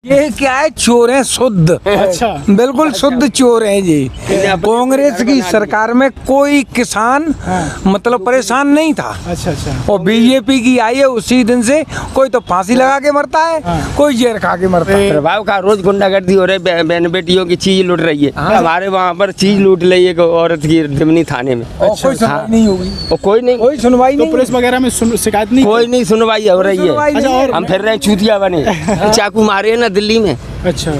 ये क्या है, चोर हैं शुद्ध। अच्छा, बिल्कुल शुद्ध चोर हैं जी। कांग्रेस की सरकार में कोई किसान मतलब परेशान नहीं था। अच्छा अच्छा। और बीजेपी की आई है उसी दिन से कोई तो फांसी लगा के मरता है, कोई जेल खा के मरता है। प्रभाव का रोज गुंडागर्दी हो रही है, बहन बेटियों की चीज लूट रही है। हमारे वहाँ पर चीज लूट ली है औरत की दिमनी थाने में। और कोई सुनवाई नहीं होगी, और कोई नहीं, कोई सुनवाई तो नहीं। पुलिस वगैरह में शिकायत नहीं? कोई नहीं सुनवाई हो रही सुनवाई है। नहीं है। हम फिर रहे चूतिया बने, चाकू मारे ना दिल्ली में, अच्छा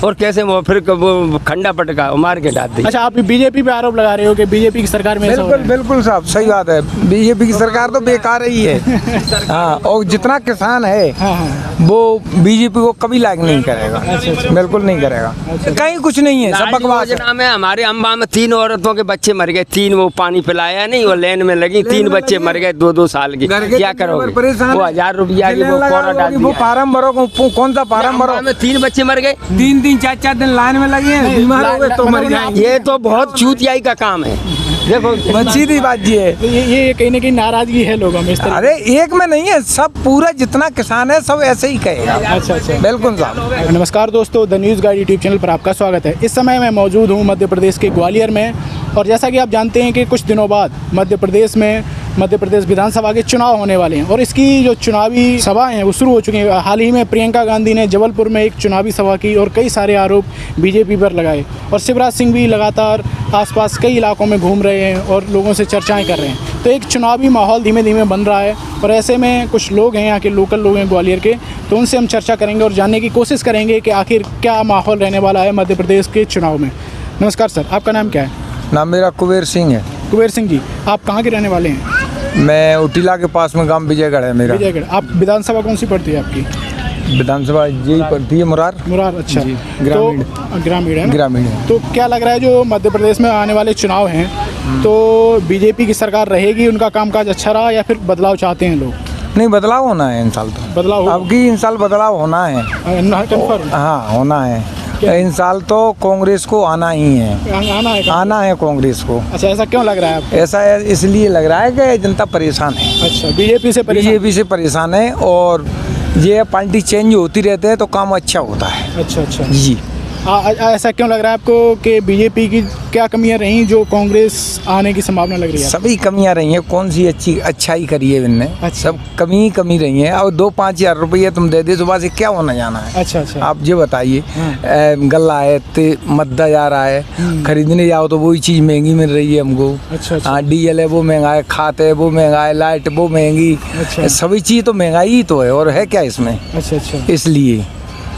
और कैसे वो फिर वो खंडा पटका और मार के डाल दी। अच्छा, आप बीजेपी पे आरोप लगा रहे हो कि बीजेपी की सरकार में ऐसा हो बिल्कुल रहा है? बिल्कुल साहब, सही बात है। बीजेपी की सरकार तो बेकार ही है। हाँ, और जितना किसान है हाँ हाँ। वो बीजेपी को कभी लाइक नहीं करेगा। बिल्कुल नहीं करेगा, कहीं कुछ नहीं है, सब बकवास है। योजना में हमारे अम्बा में 3 औरतों के बच्चे मर गए। 3 वो पानी पिलाया नहीं, वो लेन में लगी, 3 बच्चे मर गए 2-2 साल के। घर के क्या दिन करोगे? भर परेशान वो है। 1000 रुपया की वो लगा कोरा डाल वो दिया। फार्म भरो, कौन सा फार्म भरो? अम्बा में 3 बच्चे मर गए। 3-3 4-4 दिन लाइन में लगे हैं, बीमार हो गए तो मर जाएंगे। ये तो बहुत चूतियाई का काम है। देखो बस सीधी बात ये तो है। ये कहीं ना कहीं नाराजगी है लोगों में इस तरह। अरे एक में नहीं है, सब पूरा जितना किसान है सब ऐसे ही कहेगा। अच्छा अच्छा। बिल्कुल साहब। नमस्कार दोस्तों, the news guide YouTube channel पर आपका स्वागत है। इस समय मैं मौजूद हूँ मध्य प्रदेश के ग्वालियर में, और जैसा कि आप जानते हैं कि कुछ दिनों बाद मध्य प्रदेश विधानसभा के चुनाव होने वाले हैं, और इसकी जो चुनावी सभाएं हैं वो शुरू हो चुकी हैं। हाल ही में प्रियंका गांधी ने जबलपुर में एक चुनावी सभा की और कई सारे आरोप बीजेपी पर लगाए, और शिवराज सिंह भी लगातार आसपास कई इलाकों में घूम रहे हैं और लोगों से चर्चाएं कर रहे हैं। तो एक चुनावी माहौल धीमे धीमे बन रहा है, और ऐसे में कुछ लोग हैं, यहाँ के लोकल लोग हैं ग्वालियर के, तो उनसे हम चर्चा करेंगे और जानने की कोशिश करेंगे कि आखिर क्या माहौल रहने वाला है मध्य प्रदेश के चुनाव में। नमस्कार सर, आपका नाम क्या है? नाम मेरा कुबेर सिंह है। कुबेर सिंह जी, आप कहाँ के रहने वाले हैं? मैं उटीला के पास में गांव विजयगढ़ है मेरा। विजयगढ़। आप विधानसभा कौन सी पड़ती है आपकी? विधानसभा जी पड़ती है मुरार। मुरार। अच्छा, ग्रामीण। तो ग्रामीण है ना? ग्रामीण है। तो क्या लग रहा है जो मध्य प्रदेश में आने वाले चुनाव हैं, तो बीजेपी की सरकार रहेगी, उनका कामकाज अच्छा रहा, या फिर बदलाव चाहते हैं लोग? नहीं, बदलाव होना है इन साल तो। बदलाव हो- अब की इन साल बदलाव होना है। कंफर्म हाँ, होना है। इन साल तो कांग्रेस को आना ही है, आना है? आना है कांग्रेस को। अच्छा, ऐसा क्यों लग रहा है आपको? ऐसा इसलिए लग रहा है कि जनता परेशान है, अच्छा, बीजेपी से परेशान? बीजेपी से परेशान है, और ये पार्टी चेंज होती रहते हैं तो काम अच्छा होता है अच्छा अच्छा। जी। ऐसा क्यों लग रहा है आपको कि बीजेपी की क्या कमियां रहीं जो कांग्रेस आने की संभावना लग रही है? सभी कमियां रही हैं, कौन सी अच्छाई करी है इनने? अच्छा। सब कमी ही कमी रही है। और 2-5 हज़ार रुपये तुम दे दे, सुबह से क्या होना जाना है? अच्छा अच्छा। आप ये बताइए, गल्ला है, मद्दा जा रहा है, खरीदने जाओ तो वही चीज़ महंगी मिल रही है हमको। अच्छा अच्छा। हाँ, डीजल है वो महंगा है, खाते है वो महंगा है, लाइट वो महंगी। अच्छा। सभी चीज़ तो महंगाई ही तो है, और है क्या इसमें? अच्छा अच्छा। इसलिए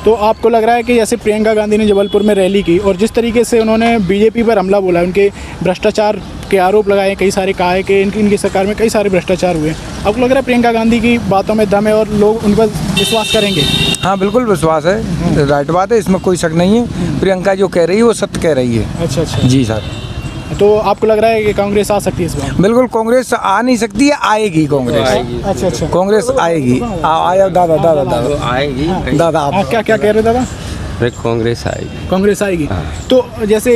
तो आपको लग रहा है कि जैसे प्रियंका गांधी ने जबलपुर में रैली की, और जिस तरीके से उन्होंने बीजेपी पर हमला बोला, उनके भ्रष्टाचार के आरोप लगाए, कई सारे कहा है कि इनकी सरकार में कई सारे भ्रष्टाचार हुए, आपको लग रहा है प्रियंका गांधी की बातों में दम है और लोग उन पर विश्वास करेंगे? हाँ, बिल्कुल विश्वास है, राइट बात है, इसमें कोई शक नहीं है। प्रियंका जो कह रही है वो सत्य कह रही है। अच्छा अच्छा। जी सर। तो आपको लग रहा है कि कांग्रेस आ सकती है इस बार? बिल्कुल, कांग्रेस आ नहीं सकती है, आएगी कांग्रेस। अच्छा अच्छा। कांग्रेस आएगी। आया दादा दादा दादा आएगी। दादा आप क्या क्या कह रहे दादा? कांग्रेस आएगी। कांग्रेस आएगी। तो जैसे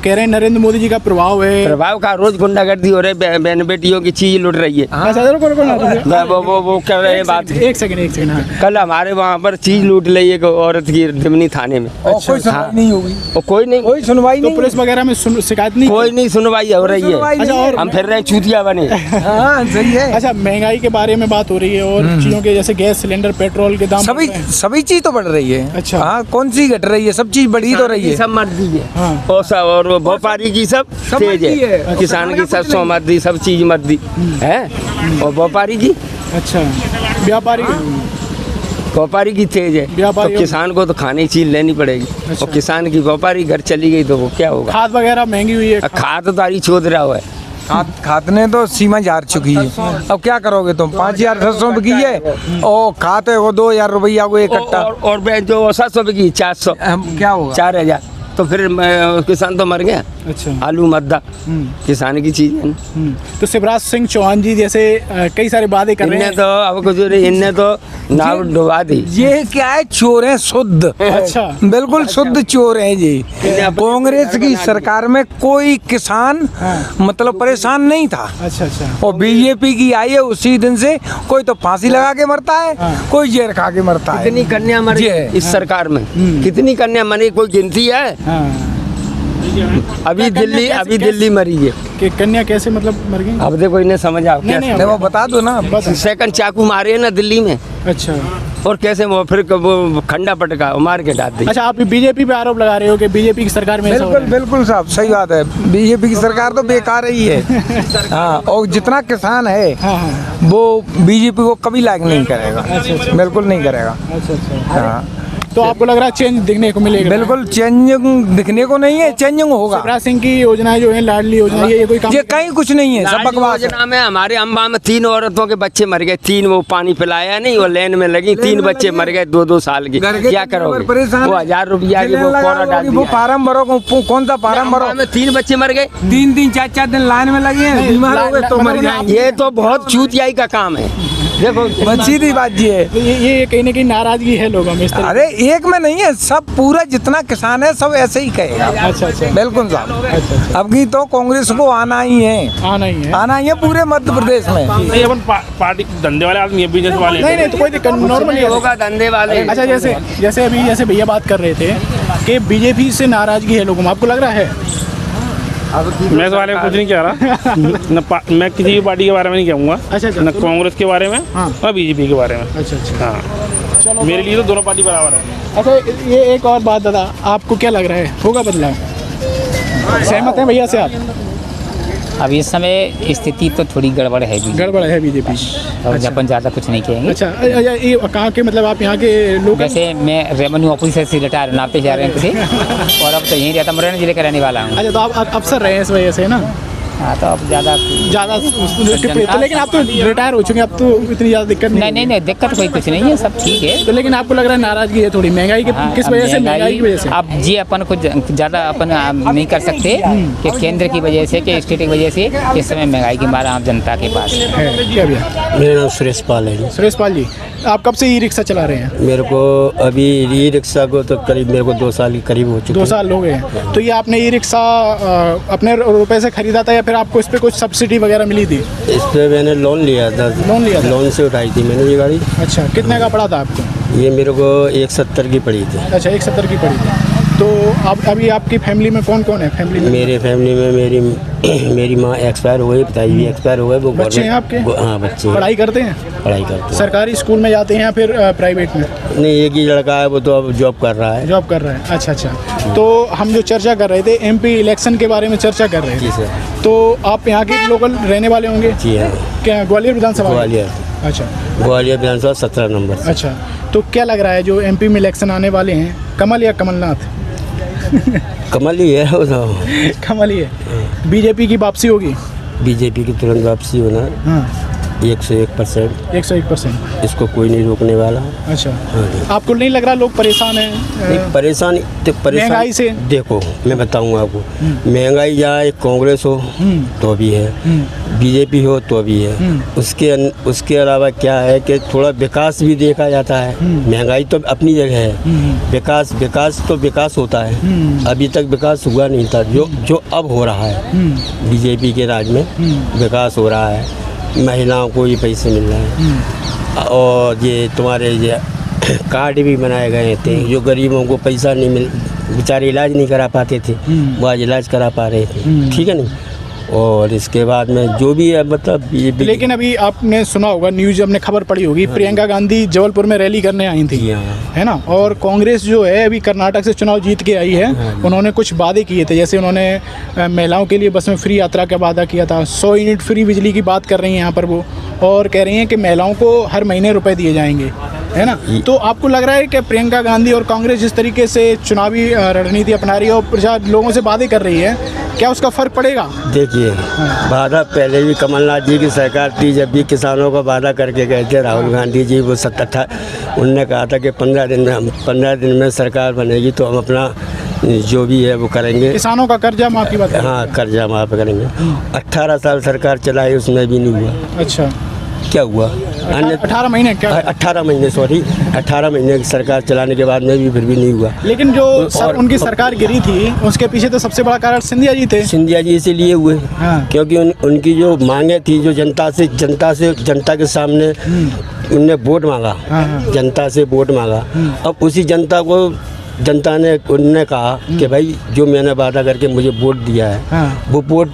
कह रहे हैं नरेंद्र मोदी जी का प्रभाव है। प्रभाव का रोज गुंडागर्दी हो रही है, बहन बेटियों की चीज लूट रही है। अच्छा, वो कर रहे हैं बात। एक सेकंड। हाँ। कल हमारे वहाँ पर चीज लूट ली है औरत की दिमनी थाने में। और कोई सुनवाई नहीं होगी, और कोई नहीं, कोई सुनवाई तो नहीं। पुलिस वगैरह में शिकायत नहीं? कोई नहीं सुनवाई हो रही सुनवाई है। नहीं अच्छा, है। हम फिर रहे चूतिया बने। हाँ, सही है। अच्छा, महंगाई के बारे में बात हो रही है, और चीज़ों के जैसे गैस सिलेंडर, पेट्रोल के दाम बढ़ रहे हैं। सभी चीज तो बढ़ रही है। अच्छा। हाँ, कौन सी घट रही है? सब चीज बढ़ी तो रही है। सब मर्दी है। हाँ। और व्यापारी की सब तेज मर्दी है। है, किसान की सब सौ मर्दी, सब चीज मर्दी है, और व्यापारी की अच्छा, व्यापारी की तेज है। व्यापारी- तो किसान को तो खाने की चीज लेनी पड़ेगी। अच्छा। और किसान की व्यापारी घर चली गई तो वो क्या होगा? खाद वगैरह महंगी हुई है। खाद तो तारी चोद रहा हुआ है। खातने तो सीमा जार चुकी है। अब क्या करोगे तुम? 5,700 की है, और खाते हो 2,000 रुपया को एक कट्टा। और जो 700 की 400, हम क्या होगा? 4,000, तो फिर किसान तो मर गया। अच्छा। आलू मद्दा किसान की चीज है ना। तो शिवराज सिंह चौहान जी जैसे कई सारे वादे कर रहे इनने हैं। तो अब कुछ इनने तो नाव डुबा दी। ये क्या है, चोर है शुद्ध। अच्छा। बिल्कुल शुद्ध चोर है जी। कांग्रेस की सरकार में कोई किसान मतलब परेशान नहीं था। अच्छा अच्छा। और बीजेपी की आई है उसी दिन से कोई तो फांसी लगा के मरता है, कोई जहर खा के मरता है। कितनी कन्या मरी ये है। इस सरकार में, कितनी कन्या मरी कोई गिनती है? हाँ। अभी कन्या दिल्ली मरी है। कि कन्या कैसे मतलब मर गई? अब देखो इन्हें समझ आओ नहीं, नहीं, नहीं, वो बता दो ना। सेकंड चाकू मारे है ना दिल्ली में, अच्छा और कैसे वो फिर वो खंडा पटका मार के डाल दी। अच्छा। आप बीजेपी पे आरोप लगा रहे हो कि बीजेपी की सरकार में ऐसा हो बिल्कुल रहा है। बिल्कुल साहब, सही बात है। बीजेपी की सरकार तो बेकार ही है। हाँ, और जितना किसान है हाँ हाँ। वो बीजेपी को कभी लायक नहीं करेगा। बिल्कुल नहीं करेगा। अच्छा अच्छा। हाँ, तो आपको लग रहा है चेंज दिखने को मिलेगा? बिल्कुल चेंजिंग दिखने को नहीं है, चेंजिंग होगा। शिवराज सिंह की योजनाएं जो है, लाडली योजना, ये कोई काम ये कहीं कुछ नहीं है, सब बकवास है। योजना में हमारे अम्बा में 3 औरतों के बच्चे मर गए। 3 वो पानी पिलाया नहीं, वो लेन में लगी, 3 बच्चे मर गए 2-2 साल के। घर के क्या चलने करोगे? पर परेशान वो है। 1000 रुपया की वो लगा कोरा डाल वो दिया। फार्म भरो, कौन सा फार्म भरो? अम्बा में 3 बच्चे मर गए। 3-3 4-4 दिन लाइन में लगे हैं, बीमार हो गए तो मर जाएंगे। ये तो बहुत चूतियाई का काम है। देखो बस सीधी बात ये है। तो ये कहीं ना कहीं नाराजगी है लोगों में इस तरह। अरे एक में नहीं है, सब पूरा जितना किसान है सब ऐसे ही कहेगा। अच्छा अच्छा। बिल्कुल साहब। अच्छा। अब की तो कांग्रेस को आना ही है, आना ही है। आना ही है पूरे मध्य प्रदेश में। नहीं अपन पार्टी धंधे वाले आदमी है, बिजनेस वाले नहीं नहीं, तो कोई दिक्कत नॉर्मल नहीं होगा धंधे वाले। अच्छा। जैसे अभी जैसे भैया बात कर रहे थे कि बीजेपी से नाराजगी है लोगों में, आपको लग रहा है? मैं इस बारे में कुछ नहीं कह रहा। मैं किसी भी पार्टी के बारे में नहीं कहूँगा, अच्छा अच्छा। न कांग्रेस के बारे में हाँ। और बीजेपी के बारे में। अच्छा अच्छा। हाँ, चलो। मेरे लिए तो दोनों पार्टी बराबर है। अच्छा, ये एक और बात दादा, आपको क्या लग रहा है, होगा बदलाव? सहमत हैं भैया से आप? अब इस समय स्थिति तो थोड़ी गड़बड़ है भी, गड़बड़ है बीजेपी। और अपन ज़्यादा कुछ नहीं कहेंगे। अच्छा। ये कहाँ के, मतलब आप यहाँ के लोग? वैसे मैं रेवेन्यू ऑफिसर से रिटायर नापते जा रहे हैं थे, और अब तो यहीं रहता, मुरैना जिले का रहने वाला हूँ। अच्छा, तो आप अफसर रहे हैं इस वजह से ना? हाँ, तो अब ज़्यादा तो लेकिन आप तो रिटायर हो चुके हैं, अब तो इतनी ज़्यादा दिक्कत नहीं, दिक्कत कोई कुछ नहीं है, सब ठीक है। तो लेकिन आपको लग रहा है नाराजगी है थोड़ी, महंगाई के हाँ, किस अब वजह से? महंगाई की वजह से। अब जी अपन को ज़्यादा अपन नहीं कर सकते कि केंद्र की वजह से, कि स्टेट की वजह से इस समय महंगाई की मार आम जनता के पास है। है क्या भैया? मेरा नाम सुरेश पाल है। सुरेश पाल जी, आप कब से ई रिक्शा चला रहे हैं? मेरे को अभी ई रिक्शा को तो करीब मेरे को 2 साल के करीब हो चुके 2 साल हो गए। तो ये आपने ई रिक्शा अपने रुपए से खरीदा था या फिर आपको इस पे कुछ सब्सिडी वगैरह मिली थी? इस पे मैंने लोन लिया था। लोन से उठाई थी मैंने ये गाड़ी। अच्छा, कितने का पड़ा था आपको? ये मेरे को 170 की पड़ी थी। अच्छा, 170 की पड़ी थी। तो अब अभी आपकी फैमिली में कौन कौन है? फैमिली में मेरे फैमिली में मेरी माँ एक्सपायर हो गई, पिताजी भी एक्सपायर हो गए। वो बच्चे हैं आपके? हाँ, बच्चे हैं। पढ़ाई करते हैं? पढ़ाई करते हैं। सरकारी स्कूल में जाते हैं या फिर प्राइवेट में? नहीं, एक ही लड़का है, वो तो अब जॉब कर रहा है। जॉब कर रहा है। अच्छा अच्छा। तो हम जो चर्चा कर रहे थे एमपी इलेक्शन के बारे में चर्चा कर रहे जी थे, सर। तो आप यहाँ के लोकल रहने वाले होंगे? जी हाँ, क्या ग्वालियर विधानसभा? ग्वालियर। अच्छा ग्वालियर विधानसभा 17 नंबर से। अच्छा। तो क्या लग रहा है जो एमपी में इलेक्शन आने वाले हैं, कमल या कमलनाथ? कमल ही है वो तो। कमल ही है। बीजेपी की वापसी होगी? बीजेपी की तुरंत वापसी होना हाँ, 101%। 101%। इसको कोई नहीं रोकने वाला। अच्छा। हाँ जी। आपको नहीं लग रहा लोग परेशान हैं? नहीं, परेशान महंगाई से? देखो मैं बताऊंगा आपको, महंगाई चाहे कांग्रेस हो तो भी है, बीजेपी हो तो भी है। उसके अलावा क्या है कि थोड़ा विकास भी देखा जाता है। महंगाई तो अपनी जगह है, विकास तो विकास होता है। अभी तक विकास हुआ नहीं था, जो अब हो रहा है। बीजेपी के राज में विकास हो रहा है, महिलाओं को ये पैसे मिल रहे हैं, और ये तुम्हारे ये कार्ड भी बनाए गए थे। जो गरीबों को पैसा नहीं मिल, बेचारे इलाज नहीं करा पाते थे, वो आज इलाज करा पा रहे थे। ठीक है नहीं? और इसके बाद में जो भी है मतलब ये भी। लेकिन अभी आपने सुना होगा, न्यूज़ आपने खबर पड़ी होगी, प्रियंका गांधी जबलपुर में रैली करने आई थी, है ना? और कांग्रेस जो है अभी कर्नाटक से चुनाव जीत के आई है। उन्होंने कुछ वादे किए थे, जैसे उन्होंने महिलाओं के लिए बस में फ्री यात्रा का वादा किया था, 100 यूनिट फ्री बिजली की बात कर रही हैं यहाँ पर वो, और कह रही हैं कि महिलाओं को हर महीने रुपए दिए जाएंगे, है ना? तो आपको लग रहा है कि प्रियंका गांधी और कांग्रेस जिस तरीके से चुनावी रणनीति अपना रही है और लोगों से वादे कर रही है, क्या उसका फर्क पड़ेगा? देखिए, वादा पहले भी कमलनाथ जी की सरकार थी, जब भी किसानों का वादा करके गए थे राहुल गांधी जी, वो उनने कहा था कि 15 दिन में सरकार बनेगी तो हम अपना जो भी है वो करेंगे। किसानों का कर्जा माफ़ की बात है। हाँ, कर्जा माफ़ करेंगे। 18 साल सरकार चलाई, उसमें भी नहीं हुआ। अच्छा, क्या हुआ? अन्य 18 महीने क्या? 18 महीने, सॉरी, 18 महीने की सरकार चलाने के बाद में भी फिर भी नहीं हुआ। लेकिन जो उनकी सरकार गिरी थी उसके पीछे तो सबसे बड़ा कारण सिंधिया जी थे। सिंधिया जी इसीलिए हुए हाँ। क्योंकि उनकी जो मांगे थी, जो जनता के सामने उनने वोट मांगा। हाँ। जनता से वोट मांगा। अब उसी जनता ने उनने कहा कि भाई जो मैंने वादा करके मुझे वोट दिया है, हाँ। वो वोट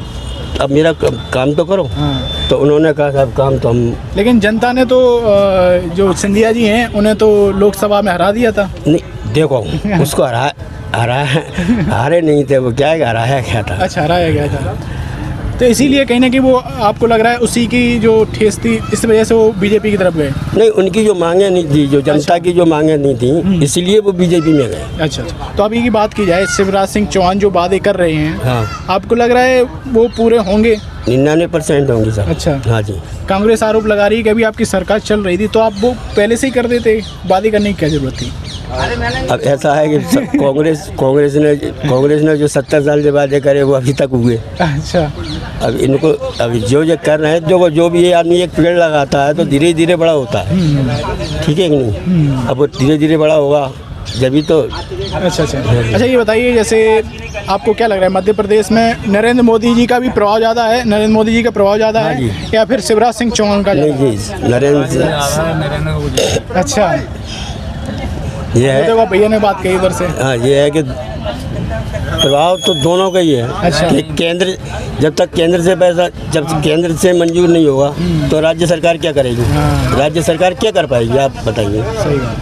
अब मेरा काम तो करो। हाँ। तो उन्होंने कहा साहब काम तो हम, लेकिन जनता ने तो जो सिंधिया जी हैं उन्हें तो लोकसभा में हरा दिया था। नहीं देखो उसको हारे नहीं थे वो, क्या है हराया क्या था। अच्छा, हराया गया था। तो इसीलिए कहीं ना कहीं वो आपको लग रहा है उसी की जो ठेस थी, इस वजह से वो बीजेपी की तरफ गए। नहीं, उनकी जो मांगे नहीं थी, जो जनता की जो मांगे नहीं थी, इसलिए वो बीजेपी में गए। अच्छा, तो अभी की बात की जाए, शिवराज सिंह चौहान जो वादे कर रहे हैं, हाँ। आपको लग रहा है वो पूरे होंगे? 99% होंगी सर। अच्छा। हाँ जी। कांग्रेस आरोप लगा रही है कि अभी आपकी सरकार चल रही थी तो आप वो पहले से ही कर देते, वादे करने की क्या जरूरत थी? अब ऐसा है कि कांग्रेस ने जो 70 साल के वादे करे वो अभी तक हुए। अच्छा। अब इनको अभी जो कर रहे हैं, जो भी ये आदमी एक पेड़ लगाता है तो धीरे धीरे बड़ा होता है, ठीक है कि नहीं? अब वो धीरे धीरे बड़ा होगा जब तो। अच्छा, ये बताइए, जैसे आपको क्या लग रहा है मध्य प्रदेश में नरेंद्र मोदी जी का भी प्रभाव ज़्यादा है, नरेंद्र मोदी जी का प्रभाव ज़्यादा हाँ है या फिर शिवराज सिंह चौहान का? नहीं जी, नरेंद्र। अच्छा, ये है, देखो भैया ने बात कही इधर से। हाँ, ये है कि प्रभाव तो दोनों का ही है। अच्छा। कि केंद्र जब तक केंद्र से मंजूर नहीं होगा तो राज्य सरकार क्या करेगी? राज्य सरकार क्या कर पाएगी, आप बताइए। सही बात।